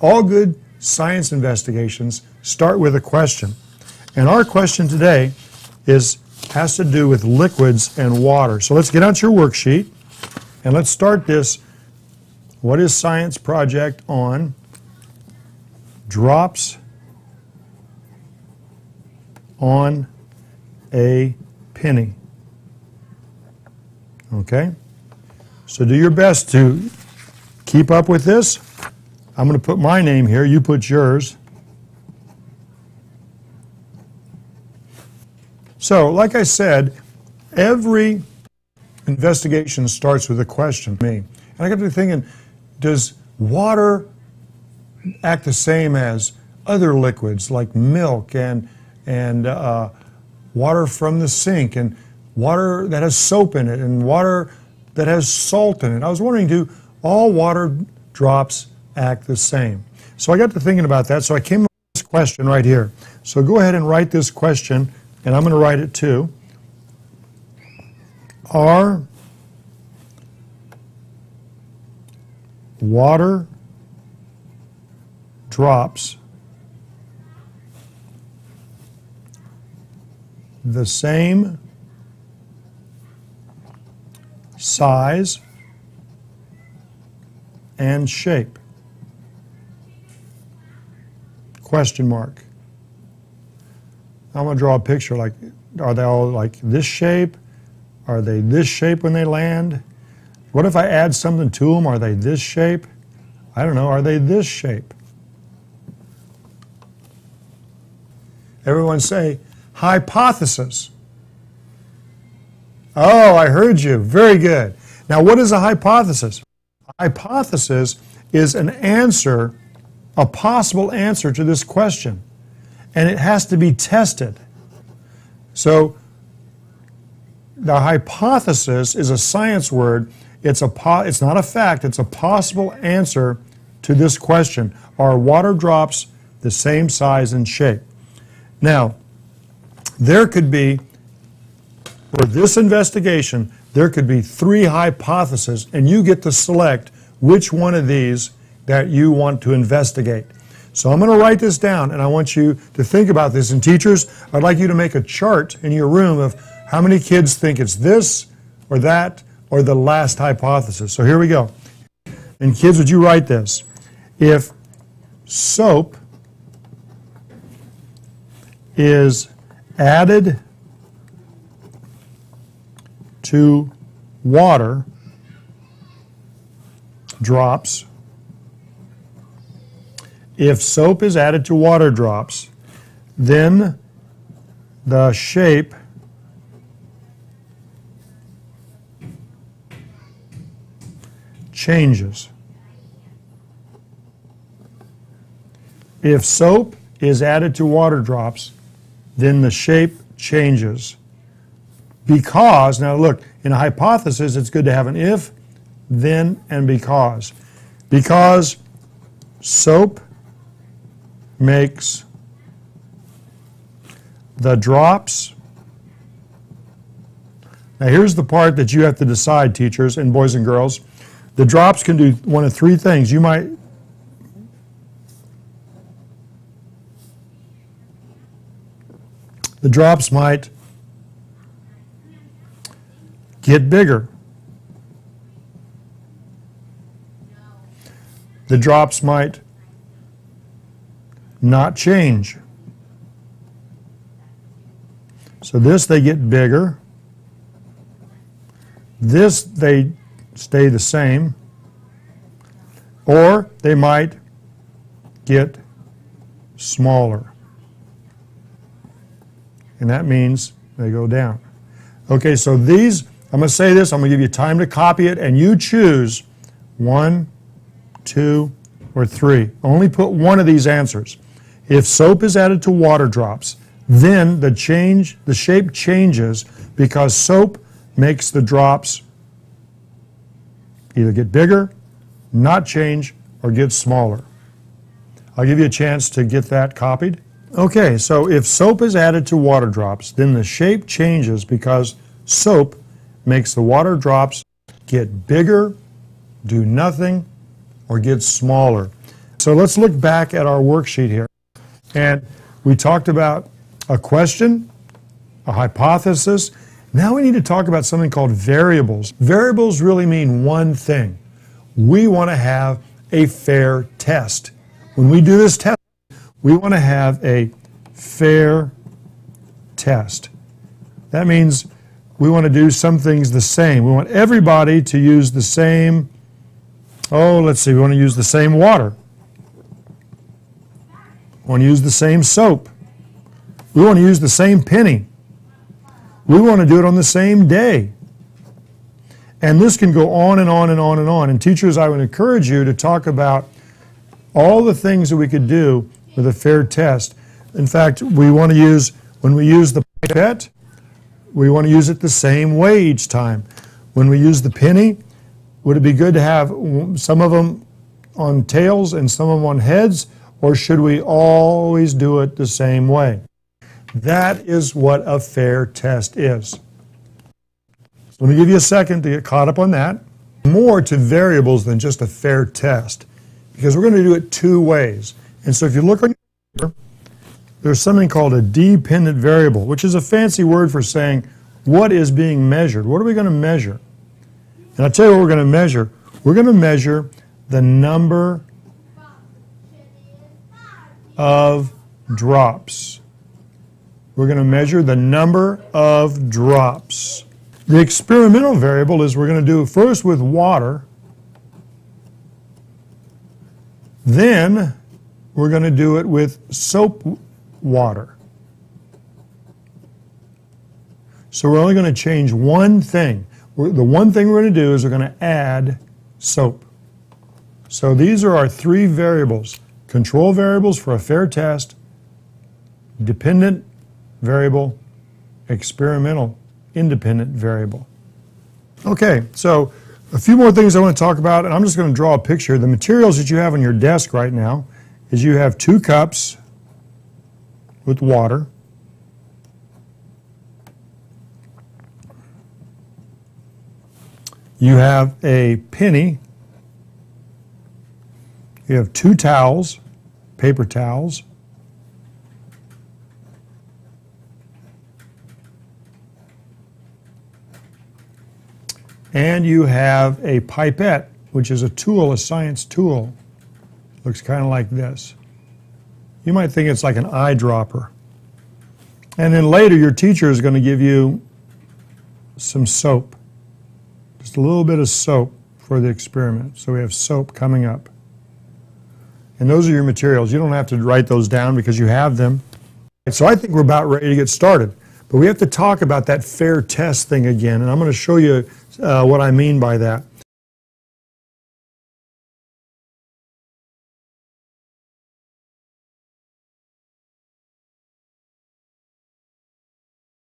all good science investigations start with a question. And our question today has to do with liquids and water. So let's get out your worksheet and let's start this. What is science project on drops on a penny? Okay? So do your best to keep up with this. I'm going to put my name here, you put yours. So, like I said, every investigation starts with a question. And I got to thinking, does water act the same as other liquids like milk and water from the sink and water that has soap in it and water that has salt in it? I was wondering, do all water drops act the same? So I got to thinking about that, so I came up with this question right here. So go ahead and write this question, and I'm going to write it too. Are water drops the same size and shape? Question mark. I'm going to draw a picture. Like, are they all like this shape? Are they this shape when they land? What if I add something to them? Are they this shape? I don't know. Are they this shape? Everyone say, hypothesis. Oh, I heard you. Very good. Now, what is a hypothesis? A hypothesis is an answer, a possible answer to this question, and it has to be tested. So, the hypothesis is a science word. It's not a fact. It's a possible answer to this question. Are water drops the same size and shape? Now, there could be, for this investigation, there could be 3 hypotheses, and you get to select which one of these that you want to investigate. So I'm going to write this down, and I want you to think about this. And teachers, I'd like you to make a chart in your room of how many kids think it's this or that or the last hypothesis. So here we go. And kids, would you write this? If soap is added to water drops, if soap is added to water drops, then the shape changes. If soap is added to water drops, then the shape changes. Because, now look, in a hypothesis, it's good to have an if, then, and because. Because soap makes the drops. Now here's the part that you have to decide, teachers and boys and girls. The drops can do one of 3 things. The drops might get bigger. The drops might not change. So this, they get bigger. This, they stay the same. Or they might get smaller. And that means they go down. Okay, so these, I'm going to say this, I'm going to give you time to copy it, and you choose 1, 2, or 3. Only put one of these answers. If soap is added to water drops, then the shape changes because soap makes the drops either get bigger, not change, or get smaller. I'll give you a chance to get that copied. Okay, so if soap is added to water drops, then the shape changes because soap makes the water drops get bigger, do nothing, or get smaller. So let's look back at our worksheet here. And we talked about a question, a hypothesis. Now we need to talk about something called variables. Variables really mean one thing. We want to have a fair test. When we do this test, we want to have a fair test. That means we want to do some things the same. We want everybody to use the same, we want to use the same water. We want to use the same soap. We want to use the same penny. We want to do it on the same day. And this can go on and on and on and on. And teachers, I would encourage you to talk about all the things that we could do with a fair test. In fact, we want to use, when we use the pipette, we want to use it the same way each time. When we use the penny, would it be good to have some of them on tails and some of them on heads, or should we always do it the same way? That is what a fair test is. Let me give you a second to get caught up on that. More to variables than just a fair test, because we're going to do it two ways. And so if you look on your paper, there's something called a dependent variable, which is a fancy word for saying what is being measured. What are we going to measure? And I'll tell you what we're going to measure. We're going to measure the number of drops. We're going to measure the number of drops. The experimental variable is we're going to do first with water, then we're going to do it with soap water. So we're only going to change one thing. The one thing we're going to do is we're going to add soap. So these are our three variables. Control variables for a fair test, dependent variable, experimental independent variable. Okay, so a few more things I want to talk about, and I'm just going to draw a picture. The materials that you have on your desk right now is you have 2 cups with water. You have a penny. You have 2 towels, paper towels. And you have a pipette, which is a tool, a science tool. Looks kind of like this. You might think it's like an eyedropper. And then later your teacher is going to give you some soap. Just a little bit of soap for the experiment. So we have soap coming up. And those are your materials. You don't have to write those down because you have them. So I think we're about ready to get started. But we have to talk about that fair test thing again, and I'm going to show you what I mean by that.